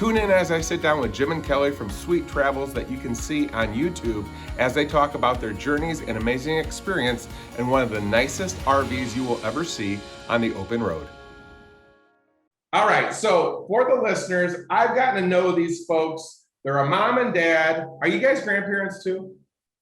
Tune in as I sit down with Jim and Kellie from Sweet Travels that you can see on YouTube as they talk about their journeys and amazing experience in one of the nicest RVs you will ever see on the open road. All right, so for the listeners, I've gotten to know these folks. They're a mom and dad. Are you guys grandparents too?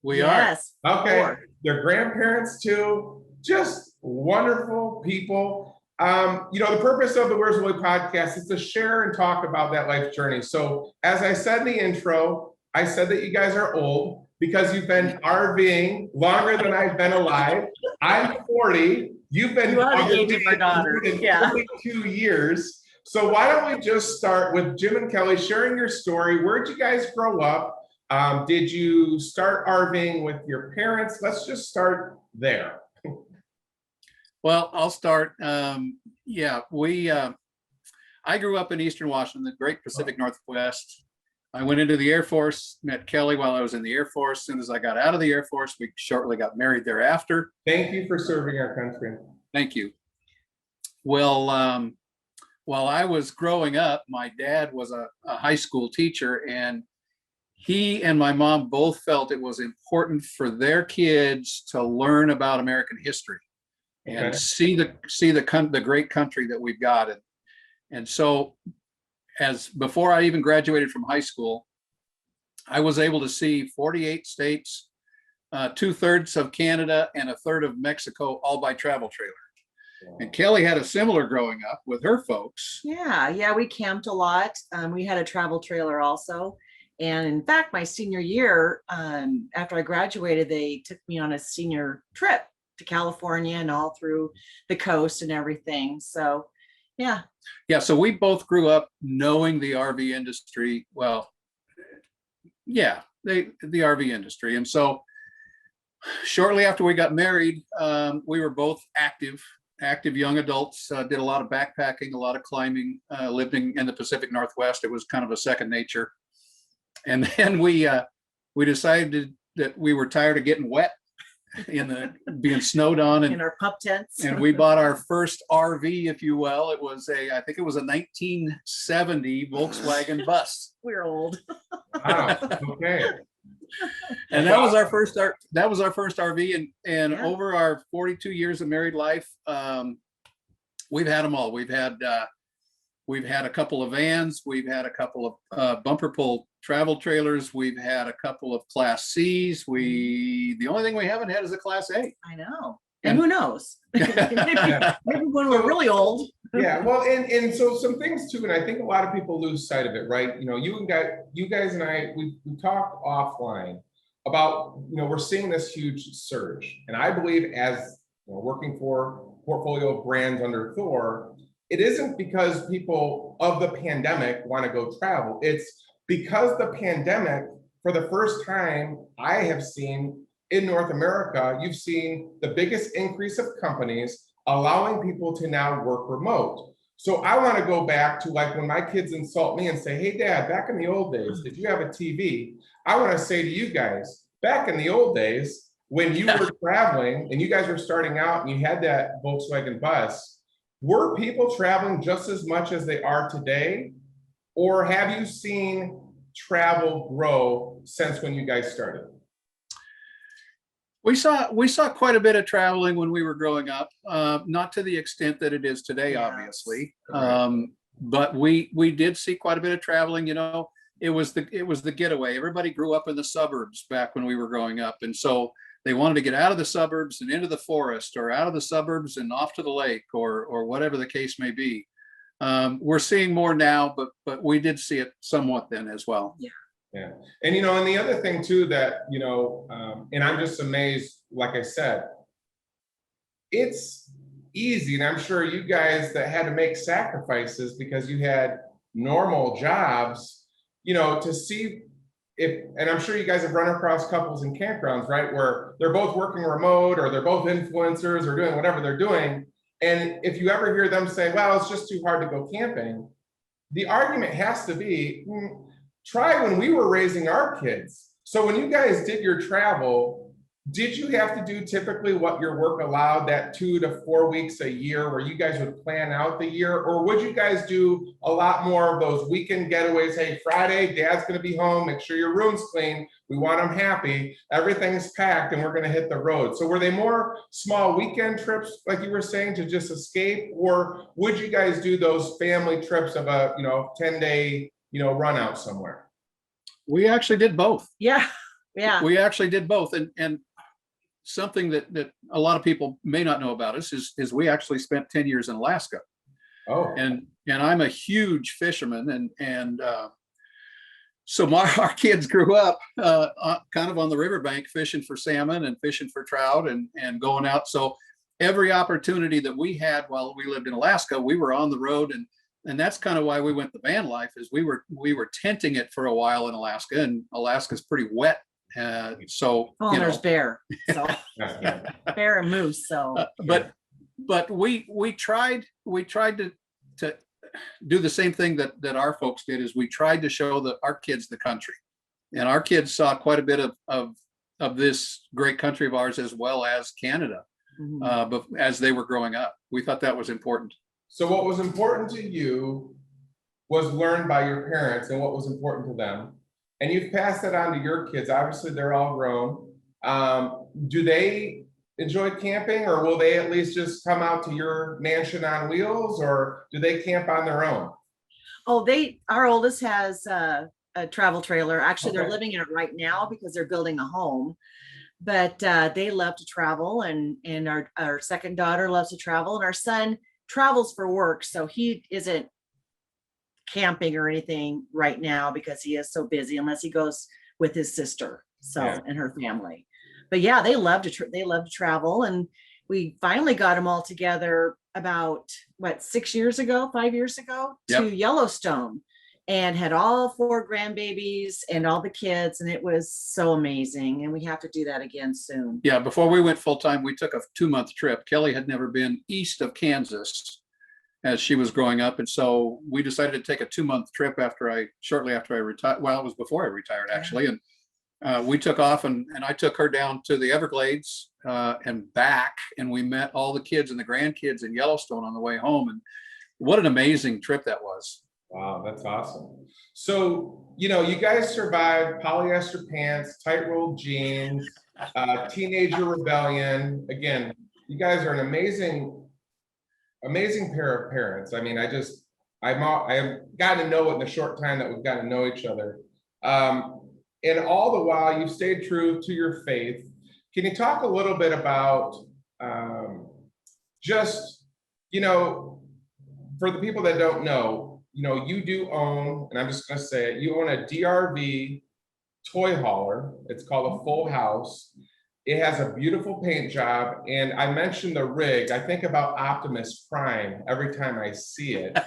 We Yes. are. Okay, Four. they're grandparents too. Just wonderful people. The purpose of the Where's Willie podcast is to share and talk about that life journey. So as I said in the intro, I said that you guys are old because you've been RVing longer than I've been alive. I'm 40. You've been You are the age of our daughter. Yeah. 42 years. So why don't we just start with Jim and Kellie sharing your story. Where'd you guys grow up? Did you start RVing with your parents? Let's just start there. Well, I'll start. I grew up in Eastern Washington, the great Pacific Northwest. I went into the Air Force, met Kellie while I was in the Air Force. As soon as I got out of the Air Force, we shortly got married thereafter. Thank you for serving our country. Thank you. Well, while I was growing up, my dad was a high school teacher, and he and my mom both felt it was important for their kids to learn about American history and see the great country that we've got. And so as before I even graduated from high school, I was able to see 48 states, 2/3 of Canada, and 1/3 of Mexico, all by travel trailer. Wow. And Kellie had a similar growing up with her folks. Yeah, we camped a lot. We had a travel trailer also. And in fact, my senior year, after I graduated, they took me on a senior trip to California and all through the coast and everything. So, yeah. Yeah, so we both grew up knowing the RV industry. Well, yeah, the RV industry. And so shortly after we got married, we were both active young adults, did a lot of backpacking, a lot of climbing, living in the Pacific Northwest. It was kind of a second nature. And then we decided that we were tired of getting wet being snowed on, and in our pup tents. And we bought our first RV, if you will. I think it was a 1970 Volkswagen bus. We're old. Wow. Okay. And that was our first RV. And over our 42 years of married life, we've had them all. We've had a couple of vans. We've had a couple of bumper pull travel trailers. We've had a couple of Class C's. The only thing we haven't had is a Class A. I know. And who knows? maybe when we're really old. Yeah, well, and so some things too, and I think a lot of people lose sight of it, right? You guys and I, we talked offline about, we're seeing this huge surge. And I believe as working for a portfolio of brands under Thor, it isn't because people of the pandemic want to go travel. It's because the pandemic, for the first time I have seen in North America, you've seen the biggest increase of companies allowing people to now work remote. So I want to go back to like when my kids insult me and say, hey, Dad, back in the old days, did you have a TV? I want to say to you guys, back in the old days, when you were traveling and you guys were starting out and you had that Volkswagen bus, were people traveling just as much as they are today? Or have you seen travel grow since when you guys started? We saw quite a bit of traveling when we were growing up, not to the extent that it is today, obviously. But we did see quite a bit of traveling. It was the getaway. Everybody grew up in the suburbs back when we were growing up, and so they wanted to get out of the suburbs and into the forest, or out of the suburbs and off to the lake, or whatever the case may be. We're seeing more now, but we did see it somewhat then as well. Yeah. Yeah. And, and the other thing too that, and I'm just amazed, like I said, it's easy. And I'm sure you guys that had to make sacrifices because you had normal jobs, to see and I'm sure you guys have run across couples in campgrounds, right? Where they're both working remote, or they're both influencers, or doing whatever they're doing. And if you ever hear them say, well, it's just too hard to go camping, the argument has to be, try when we were raising our kids. So when you guys did your travel, did you have to do typically what your work allowed, that 2 to 4 weeks a year where you guys would plan out the year? Or would you guys do a lot more of those weekend getaways? Hey, Friday, dad's going to be home. Make sure your room's clean. We want him happy. Everything's packed and we're going to hit the road. So were they more small weekend trips, like you were saying, to just escape? Or would you guys do those family trips of a, 10-day, run out somewhere? We actually did both. Yeah, yeah. We actually did both. And something that a lot of people may not know about us is we actually spent 10 years in Alaska. Oh, And I'm a huge fisherman, and so our kids grew up kind of on the riverbank fishing for salmon and fishing for trout and going out. So every opportunity that we had while we lived in Alaska, we were on the road, and that's kind of why we went the van life. Is we were tenting it for a while in Alaska, and Alaska's pretty wet. So Well, there's bear, so yeah. bear and moose. So, but we tried to do the same thing that our folks did. Is we tried to show our kids the country, and our kids saw quite a bit of this great country of ours, as well as Canada, but as they were growing up. We thought that was important. So what was important to you was learned by your parents, and what was important to them. And you've passed that on to your kids. Obviously, they're all grown. Do they enjoy camping, or will they at least just come out to your mansion on wheels, or do they camp on their own? oh, our oldest has a travel trailer. Actually, they're Okay. living in it right now because they're building a home. But they love to travel, and our second daughter loves to travel, and our son travels for work, so he isn't camping or anything right now because he is so busy, unless he goes with his sister, so Yeah. and her family. But yeah, they love to travel, and we finally got them all together about 5 years ago to Yep. Yellowstone, and had all 4 grandbabies and all the kids, and it was so amazing. And we have to do that again soon. Yeah, before we went full time, we took a 2-month trip. Kelly had never been east of Kansas as she was growing up, and so we decided to take a 2-month trip shortly after I retired. Well, it was before I retired, actually, and we took off, and I took her down to the Everglades and back, and we met all the kids and the grandkids in Yellowstone on the way home, and what an amazing trip that was. Wow, that's awesome. So, you guys survived polyester pants, tight rolled jeans, teenager rebellion. Again, you guys are an amazing pair of parents. I mean, I have gotten to know it in the short time that we've gotten to know each other. And all the while, you've stayed true to your faith. Can you talk a little bit about just, for the people that don't know, you do own, and I'm just going to say it, you own a DRV toy hauler. It's called a Full House. It has a beautiful paint job. And I mentioned the rig. I think about Optimus Prime every time I see it.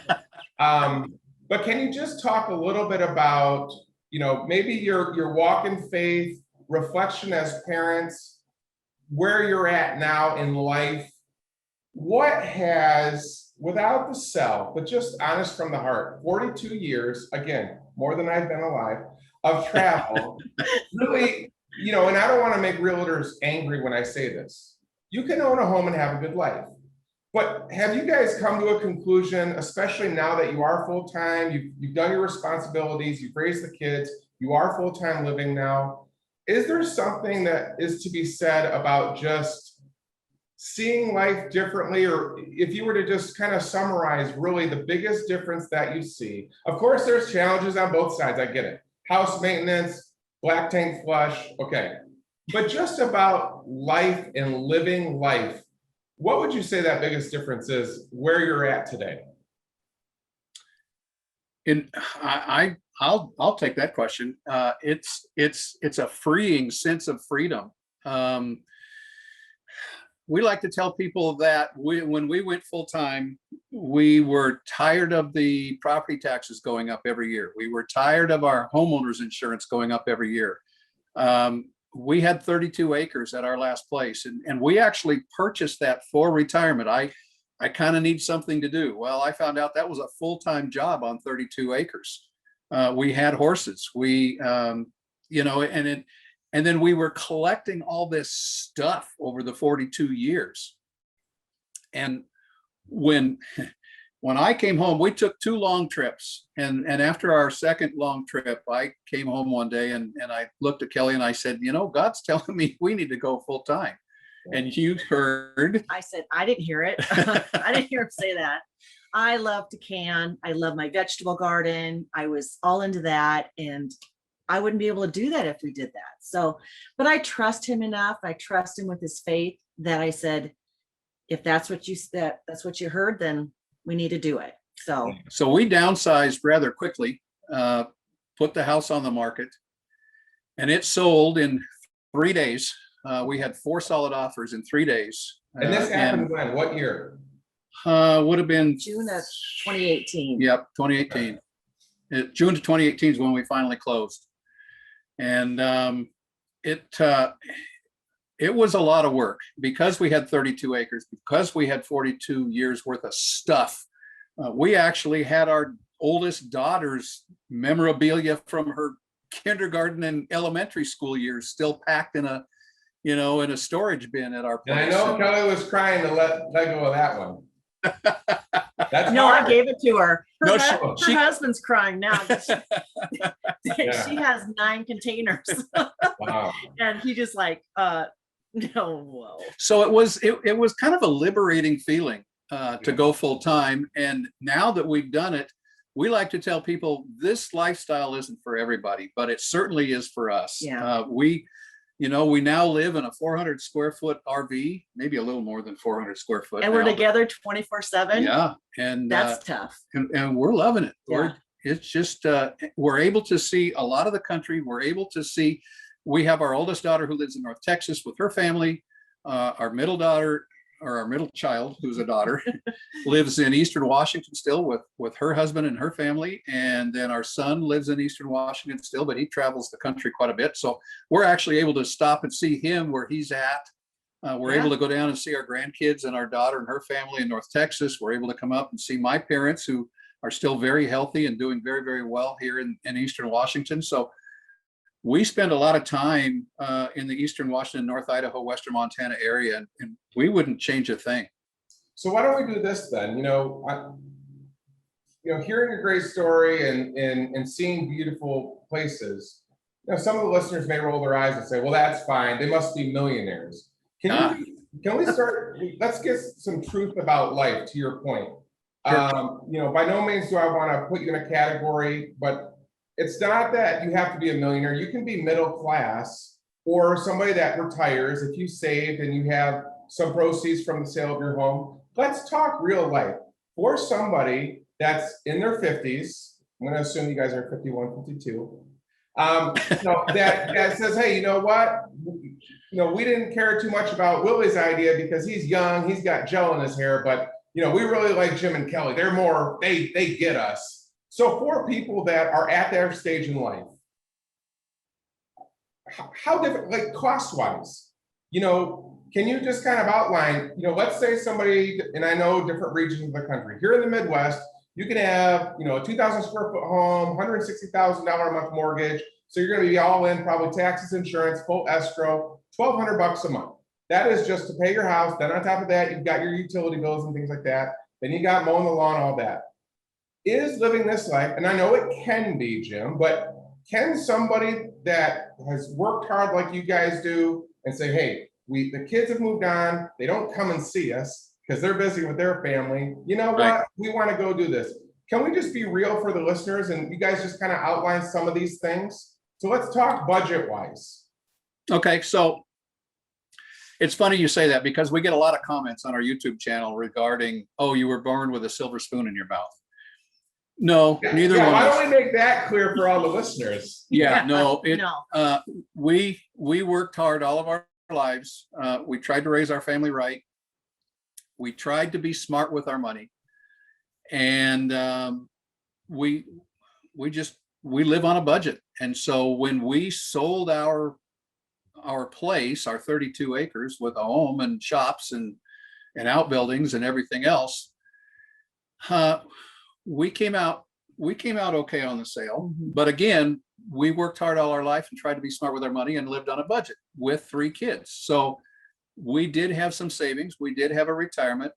But can you just talk a little bit about, maybe your walk in faith, reflection as parents, where you're at now in life? What has, without the self, but just honest from the heart, 42 years, again, more than I've been alive, of travel, really, and I don't want to make realtors angry when I say this. You can own a home and have a good life. But have you guys come to a conclusion, especially now that you are full-time, you've done your responsibilities, you've raised the kids, you are full-time living now. Is there something that is to be said about just seeing life differently? Or if you were to just kind of summarize really the biggest difference that you see? Of course, there's challenges on both sides. I get it. House maintenance, black tank flush. Okay. But just about life and living life, what would you say that biggest difference is where you're at today? And I'll take that question. It's a freeing sense of freedom. We like to tell people that when we went full time, we were tired of the property taxes going up every year. We were tired of our homeowners insurance going up every year. We had 32 acres at our last place, and we actually purchased that for retirement. I kind of need something to do. Well, I found out that was a full-time job on 32 acres. We had horses. And then we were collecting all this stuff over the 42 years. And when I came home, we took 2 long trips. And after our second long trip, I came home one day and I looked at Kelly and I said, you know, God's telling me we need to go full time. And you heard. I said, I didn't hear it. I didn't hear him say that. I love to can. I love my vegetable garden. I was all into that. And I wouldn't be able to do that if we did that. So, but I trust him enough. I trust him with his faith that I said, if that's what that's what you heard, then we need to do it. So we downsized rather quickly, put the house on the market, and it sold in 3 days. We had 4 solid offers in 3 days. And this happened when? What year? Would have been June of 2018. Yep, 2018. June to 2018 is when we finally closed. And it was a lot of work because we had 32 acres, because we had 42 years worth of stuff. We actually had our oldest daughter's memorabilia from her kindergarten and elementary school years still packed in a storage bin at our place. And I know Kelly was crying to let go of that one. That's no, hard. I gave it to her. Her she husband's crying now. Yeah. She has 9 containers. Wow. And he just like, no, whoa. So it was kind of a liberating feeling to go full time. And now that we've done it, we like to tell people this lifestyle isn't for everybody, but it certainly is for us. Yeah. We now live in a 400 square foot RV, maybe a little more than 400 square foot. And we're together 24/7. Yeah. And that's tough. And we're loving it. Yeah. It's just, we're able to see a lot of the country. We're able to see, we have our oldest daughter who lives in North Texas with her family. Our middle daughter, or our middle child, who's a daughter, lives in Eastern Washington still with her husband and her family. And then our son lives in Eastern Washington still, but he travels the country quite a bit. So we're actually able to stop and see him where he's at. We're able to go down and see our grandkids and our daughter and her family in North Texas. We're able to come up and see my parents, who are still very healthy and doing very, very well here in Eastern Washington. So we spend a lot of time in the Eastern Washington, North Idaho, Western Montana area, and we wouldn't change a thing. So why don't we do this then? Hearing a great story and seeing beautiful places, some of the listeners may roll their eyes and say, well, that's fine. They must be millionaires. Can we start? Let's get some truth about life, to your point. Sure. By no means do I want to put you in a category, but it's not that you have to be a millionaire. You can be middle class or somebody that retires if you saved and you have some proceeds from the sale of your home. Let's talk real life. For somebody that's in their 50s, I'm going to assume you guys are 51, 52, that says, hey, you know what? We didn't care too much about Willie's idea because he's young, he's got gel in his hair, but we really like Jim and Kellie. They're more, they get us. So for people that are at their stage in life, how different, like cost-wise, can you just kind of outline, let's say somebody, and I know different regions of the country, here in the Midwest, you can have, a 2,000 square foot home, $160,000 a month mortgage. So you're going to be all in, probably taxes, insurance, full escrow, $1,200 a month. That is just to pay your house. Then on top of that, you've got your utility bills and things like that. Then you got mowing the lawn, all that. Is living this life, and I know it can be, Jim, but can somebody that has worked hard like you guys do and say, hey, the kids have moved on, they don't come and see us because they're busy with their family. You know Right. what? We want to go do this. Can we just be real for the listeners and you guys just kind of outline some of these things? So let's talk budget-wise. Okay, so it's funny you say that because we get a lot of comments on our YouTube channel regarding, oh, you were born with a silver spoon in your mouth. No, neither one. Why don't we make that clear for all the listeners? No. We worked hard all of our lives. We tried to raise our family right. We tried to be smart with our money, and we live on a budget. And so when we sold our place, our 32 acres with a home and shops and outbuildings and everything else, we came out we came out okay on the sale. Mhm. But again, we worked hard all our life and tried to be smart with our money and lived on a budget with 3 kids. So we did have some savings. We did have a retirement.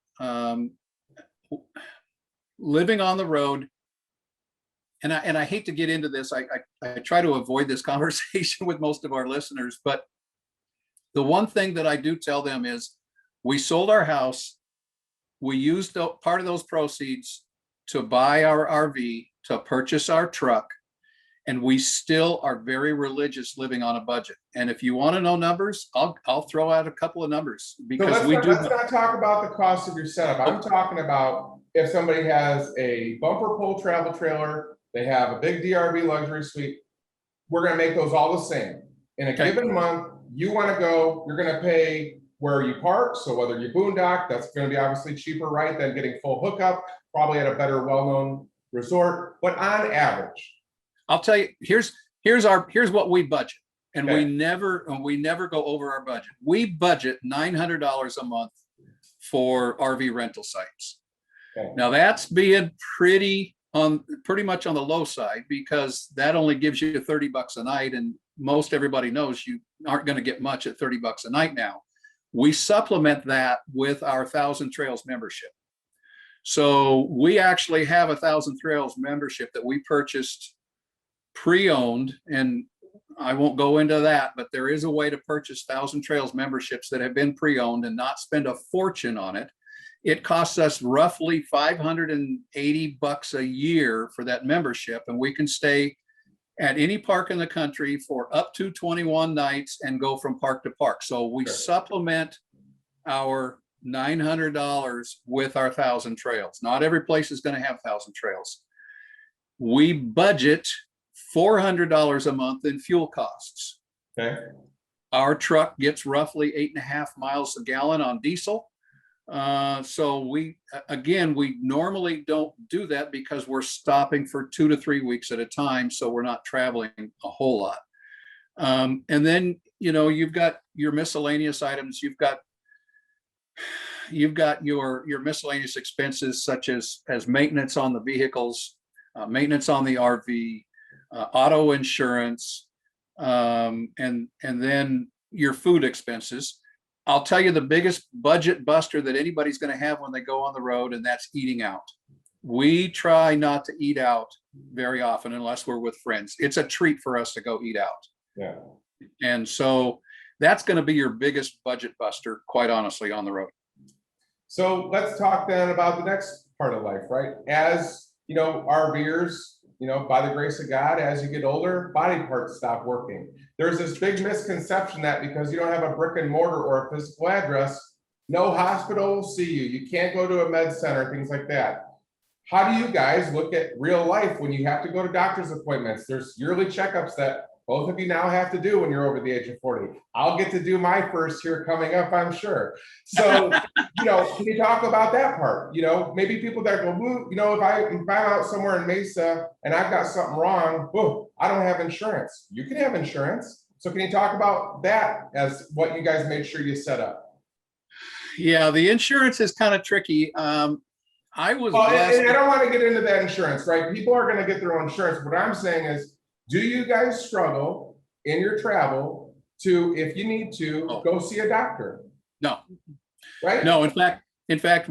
Living on the road, and I hate to get into this. I try to avoid this conversation with most of our listeners, but the one thing that I do tell them is we sold our house. We used part of those proceeds to buy our RV, to purchase our truck, and we still are very religious living on a budget. And if you want to know numbers, I'll throw out a couple of numbers So because we do. let's not talk about the cost of your setup. I'm talking about if somebody has a bumper pull travel trailer, they have a big DRV luxury suite, we're gonna make those all the same. In a Okay. given month, you wanna go, you're gonna pay where you park, so whether you boondock, that's gonna be obviously cheaper, right, than getting full hookup, probably at a better, well-known resort, but on average. I'll tell you, here's what we budget. And Okay. we never go over our budget. We budget $900 a month for RV rental sites. Okay. Now that's being pretty much on the low side, because that only gives you $30 a night, and most everybody knows you aren't going to get much at $30 a night now. We supplement that with our 1,000 Trails membership. So we actually have a 1,000 Trails membership that we purchased pre-owned, and I won't go into that, but there is a way to purchase 1,000 Trails memberships that have been pre-owned and not spend a fortune on it. It costs us roughly $580 a year for that membership, and we can stay at any park in the country for up to 21 nights and go from park to park. So we Sure. supplement our $900 with our 1,000 Trails. Not every place is going to have 1,000 Trails. We budget $400 a month in fuel costs. Okay. Our truck gets roughly 8.5 miles a gallon on diesel. So we normally don't do that because we're stopping for 2 to 3 weeks at a time. So we're not traveling a whole lot. And then, you've got your miscellaneous items. You've got your miscellaneous expenses, such as maintenance on the vehicles, maintenance on the RV, auto insurance, and then your food expenses. I'll tell you the biggest budget buster that anybody's going to have when they go on the road, and that's eating out. We try not to eat out very often unless we're with friends. It's a treat for us to go eat out. Yeah. And so that's going to be your biggest budget buster, quite honestly, on the road. So let's talk then about the next part of life, right? As RVers, by the grace of God, as you get older, body parts stop working. There's this big misconception that because you don't have a brick and mortar or a physical address, no hospital will see you. You can't go to a med center, things like that. How do you guys look at real life when you have to go to doctor's appointments? There's yearly checkups that both of you now have to do when you're over the age of 40. I'll get to do my first here coming up, I'm sure. So, can you talk about that part? Maybe people that go, if I'm out somewhere in Mesa and I've got something wrong, I don't have insurance. You can have insurance. So can you talk about that as what you guys made sure you set up? Yeah, the insurance is kind of tricky. I was blessed. And I don't want to get into that insurance, right? People are going to get their own insurance. What I'm saying is, do you guys struggle in your travel to, if you need to, go see a doctor? No. Right? No, in fact,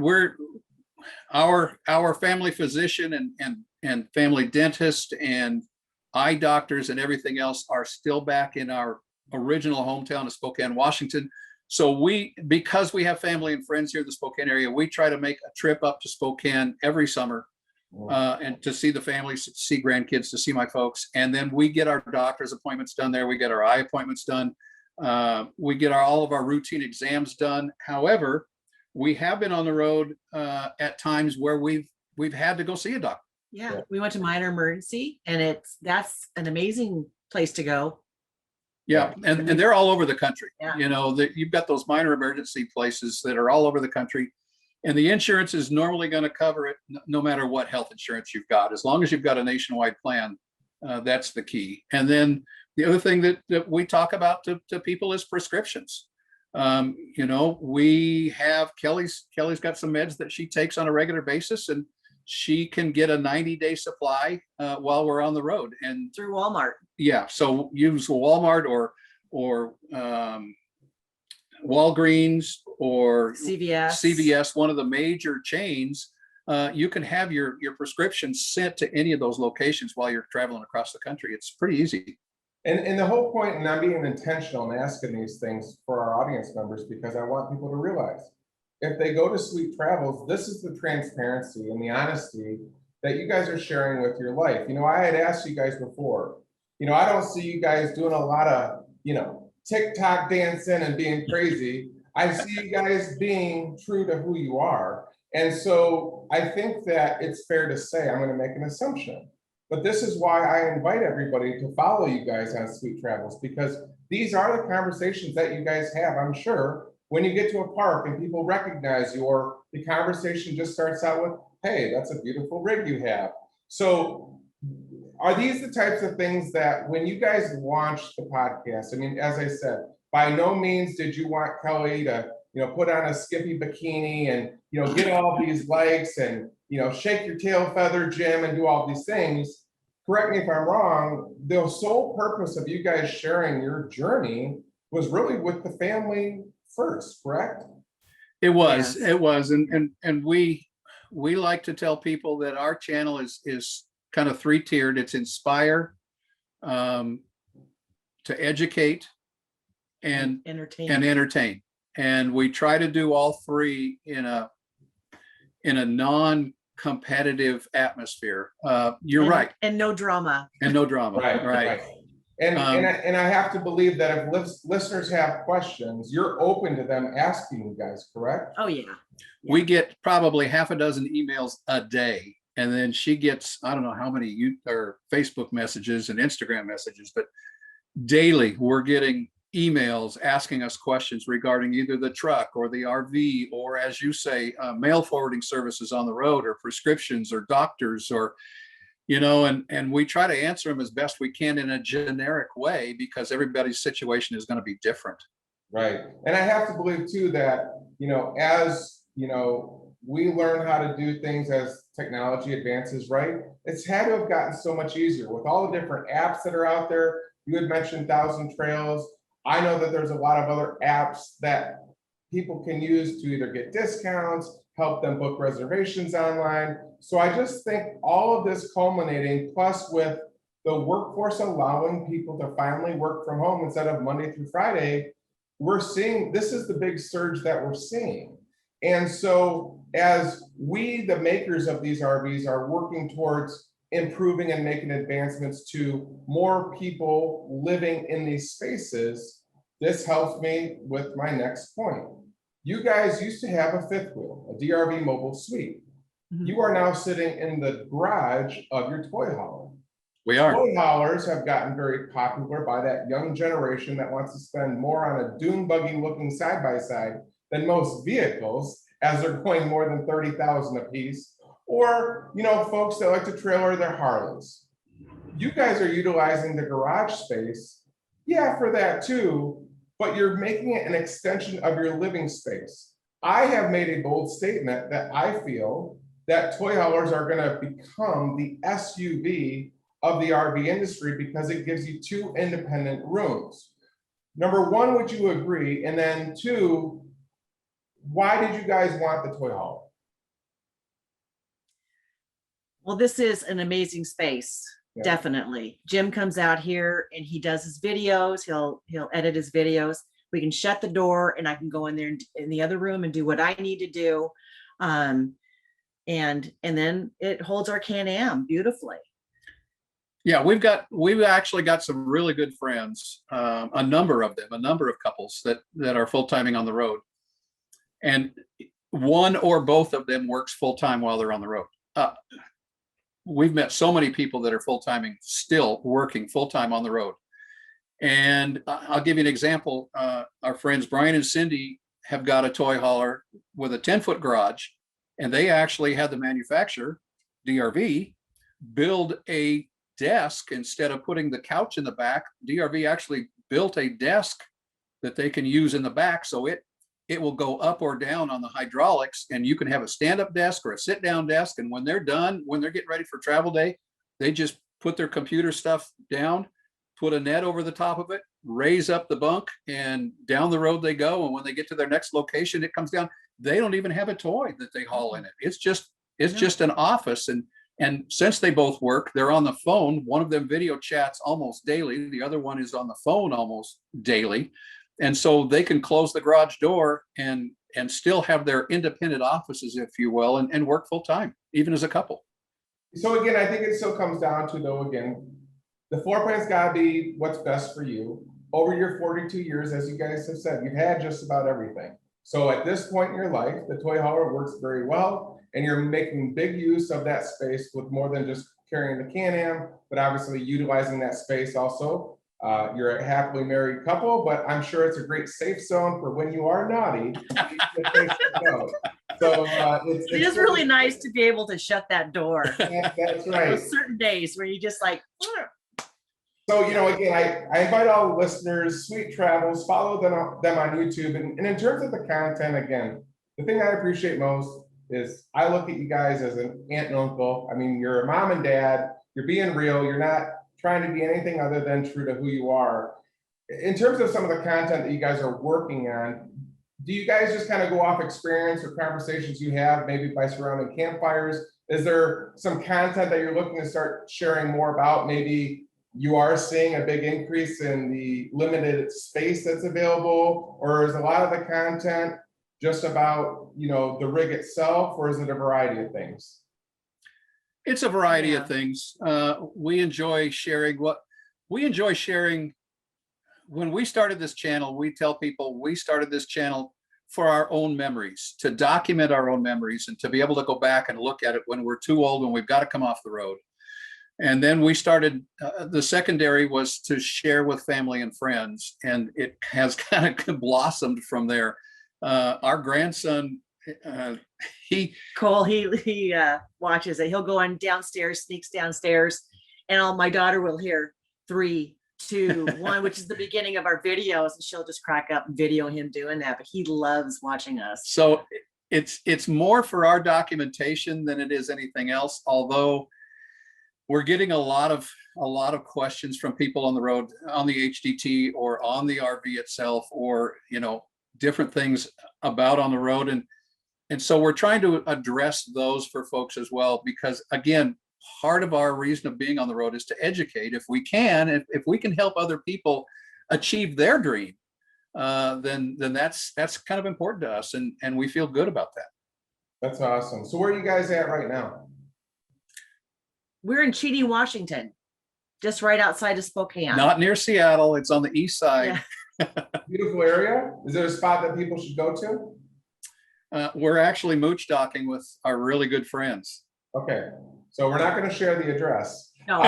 our family physician and family dentist and eye doctors and everything else are still back in our original hometown of Spokane, Washington. So because we have family and friends here in the Spokane area, we try to make a trip up to Spokane every summer. And to see the families, to see grandkids, to see my folks. And then we get our doctor's appointments done there. We get our eye appointments done. We get all of our routine exams done. However, we have been on the road at times where we've had to go see a doctor. Yeah, we went to minor emergency, and that's an amazing place to go. Yeah, and they're all over the country. Yeah. You've got those minor emergency places that are all over the country. And the insurance is normally going to cover it no matter what health insurance you've got. As long as you've got a nationwide plan, that's the key. And then the other thing that we talk about to people is prescriptions. We have Kellie's got some meds that she takes on a regular basis, and she can get a 90-day supply while we're on the road. And Through Walmart. yeah, so use Walmart or Walgreens or CVS. one of the major chains. You can have your prescriptions sent to any of those locations while you're traveling across the country. It's pretty easy. And the whole point, and I'm being intentional in asking these things for our audience members, because I want people to realize, if they go to Sweet Travels, this is the transparency and the honesty that you guys are sharing with your life. You know, I had asked you guys before, you know, I don't see you guys doing a lot of, you know, TikTok dancing and being crazy. I see you guys being true to who you are. And so I think that it's fair to say, I'm going to make an assumption, but this is why I invite everybody to follow you guys on Sweet Travels, because these are the conversations that you guys have, I'm sure, when you get to a park and people recognize you, or the conversation just starts out with, hey, that's a beautiful rig you have. So are these the types of things that when you guys launched the podcast, I mean, as I said, by no means did you want Kellie to, you know, put on a skimpy bikini and, you know, get all these likes and, you know, shake your tail feather, Jim, and do all these things. Correct me if I'm wrong, the sole purpose of you guys sharing your journey was really with the family first, correct? It was, Yes. it was. And we like to tell people that our channel is kind of three-tiered. It's inspire, to educate, and entertain. And we try to do all three in a non-competitive atmosphere. You're right. And no drama. And no drama. Right. And I have to believe that if listeners have questions, you're open to them asking you guys, correct? Oh, yeah. We get probably half a dozen emails a day. And then she gets, I don't know how many Facebook messages and Instagram messages, but daily we're getting emails asking us questions regarding either the truck or the RV, or, as you say, mail forwarding services on the road, or prescriptions, or doctors, or, you know, and we try to answer them as best we can in a generic way, because everybody's situation is going to be different. Right. And I have to believe too that, you know, as, you know, we learn how to do things as technology advances, right? It's had to have gotten so much easier with all the different apps that are out there. You had mentioned Thousand Trails. I know that there's a lot of other apps that people can use to either get discounts, help them book reservations online. So I just think all of this culminating, plus with the workforce allowing people to finally work from home instead of Monday through Friday, we're seeing, this is the big surge that we're seeing. And so as we, the makers of these RVs, are working towards improving and making advancements to more people living in these spaces, this helps me with my next point. You guys used to have a fifth wheel, a DRV mobile suite. Mhm. You are now sitting in the garage of your toy hauler. We are. Toy haulers have gotten very popular by that young generation that wants to spend more on a dune buggy looking side by side than most vehicles, as they're going more than 30,000 a piece, or, you know, folks that like to trailer their Harleys. You guys are utilizing the garage space, yeah, for that too, but you're making it an extension of your living space. I have made a bold statement that I feel that toy haulers are going to become the SUV of the RV industry, because it gives you two independent rooms. Number one, would you agree? And then two, why did you guys want the toy hauler? Well, this is an amazing space. Yeah. Definitely. Jim comes out here and he does his videos. He'll edit his videos. We can shut the door and I can go in there in the other room and do what I need to do. And then it holds our Can-Am beautifully. Yeah, we've actually got some really good friends, a number of couples that are full-timing on the road. And one or both of them works full-time while they're on the road. We've met so many people that are full-timing, still working full-time on the road. And I'll give you an example. Our friends Brian and Cindy have got a toy hauler with a 10-foot garage, and they actually had the manufacturer, DRV, build a desk. Instead of putting the couch in the back, DRV actually built a desk that they can use in the back. So it will go up or down on the hydraulics, and you can have a stand-up desk or a sit-down desk. And when they're done, when they're getting ready for travel day, they just put their computer stuff down, put a net over the top of it, raise up the bunk, and down the road they go. And when they get to their next location, it comes down. They don't even have a toy that they haul in it. It's just an office. And since they both work, they're on the phone. One of them video chats almost daily. The other one is on the phone almost daily. And so they can close the garage door and still have their independent offices, if you will, and work full time, even as a couple. So again, I think it still comes down to, though, again, the floor plan's gotta be what's best for you. Over your 42 years, as you guys have said, you've had just about everything. So at this point in your life, the toy hauler works very well, and you're making big use of that space with more than just carrying the Can-Am, but obviously utilizing that space also. You're a happily married couple, but I'm sure it's a great safe zone for when you are naughty. So It is really nice to be able to shut that door. That's right. Those certain days where you just like. So, again, I invite all the listeners, sweet travels, follow them on YouTube. And in terms of the content, again, the thing I appreciate most is I look at you guys as an aunt and uncle. I mean, you're a mom and dad, you're being real, you're not trying to be anything other than true to who you are. In terms of some of the content that you guys are working on, do you guys just kind of go off experience or conversations you have, maybe by surrounding campfires? Is there some content that you're looking to start sharing more about? Maybe you are seeing a big increase in the limited space that's available, or is a lot of the content just about, the rig itself, or is it a variety of things? It's a variety of things. We enjoy sharing when we started this channel. We tell people we started this channel for our own memories, to document our own memories, and to be able to go back and look at it when we're too old, when we've got to come off the road. And then we started, the secondary was to share with family and friends, and it has kind of blossomed from there. Our grandson, Cole, he watches it. He'll go on downstairs, sneaks downstairs, and my daughter will hear 3, 2, 1, which is the beginning of our videos, and she'll just crack up and video him doing that. But he loves watching us. So it's more for our documentation than it is anything else. Although we're getting a lot of questions from people on the road, on the HDT or on the RV itself, or different things about on the road, and so we're trying to address those for folks as well, because again, part of our reason of being on the road is to educate. If we can, if we can help other people achieve their dream, then that's kind of important to us, and we feel good about that. That's awesome. So where are you guys at right now? We're in Cheating, Washington, just right outside of Spokane. Not near Seattle. It's on the east side. Yeah. Beautiful area. Is there a spot that people should go to? We're actually mooch docking with our really good friends. Okay, so we're not going to share the address. No.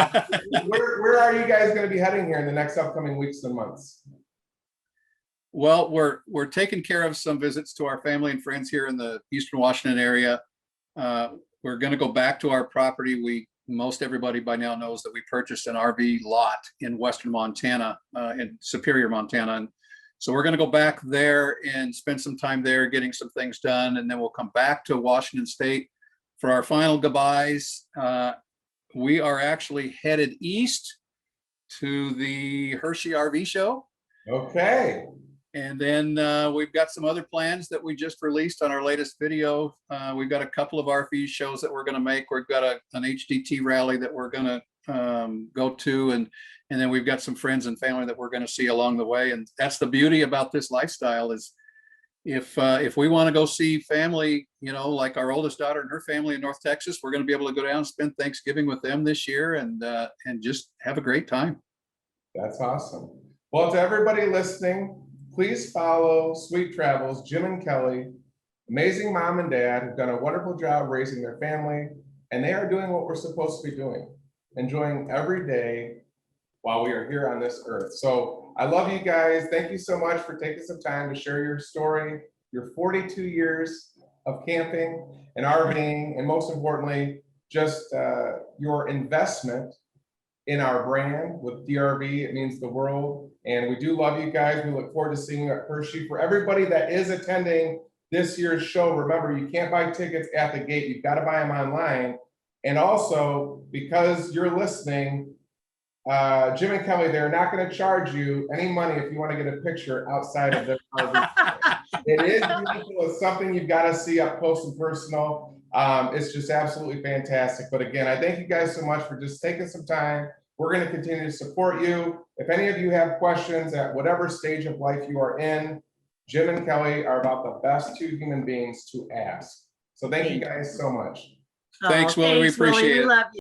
Where are you guys going to be heading here in the next upcoming weeks and months? Well, we're taking care of some visits to our family and friends here in the Eastern Washington area. We're going to go back to our property. Most everybody by now knows that we purchased an RV lot in Western Montana, in Superior, Montana. And so we're going to go back there and spend some time there getting some things done. And then we'll come back to Washington State for our final goodbyes. We are actually headed east to the Hershey RV show. Okay. And then we've got some other plans that we just released on our latest video. We've got a couple of RV shows that we're going to make. We've got an HDT rally that we're going to go to, and then we've got some friends and family that we're going to see along the way. And that's the beauty about this lifestyle is if we want to go see family, like our oldest daughter and her family in North Texas, we're going to be able to go down and spend Thanksgiving with them this year and just have a great time. That's awesome. Well, to everybody listening, please follow Sweet Travels, Jim and Kellie, amazing mom and dad who've done a wonderful job raising their family, and they are doing what we're supposed to be doing, enjoying every day while we are here on this earth. So I love you guys. Thank you so much for taking some time to share your story, your 42 years of camping and RVing, and most importantly, just your investment in our brand with DRV. It means the world. And we do love you guys. We look forward to seeing you at Hershey. For everybody that is attending this year's show, remember, you can't buy tickets at the gate. You've got to buy them online. And also, because you're listening, Jim and Kellie, they're not going to charge you any money if you want to get a picture outside of their It is beautiful. It's something you've got to see up close and personal. It's just absolutely fantastic. But again, I thank you guys so much for just taking some time. We're going to continue to support you. If any of you have questions at whatever stage of life you are in, Jim and Kellie are about the best two human beings to ask. So thank you guys so much. Thanks, Willie. We appreciate it. We love you.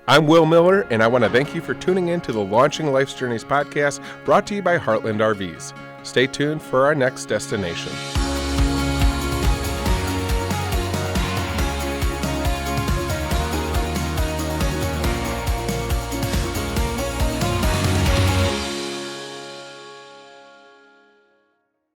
I'm Will Miller, and I want to thank you for tuning in to the Launching Life's Journeys podcast, brought to you by Heartland RVs. Stay tuned for our next destination.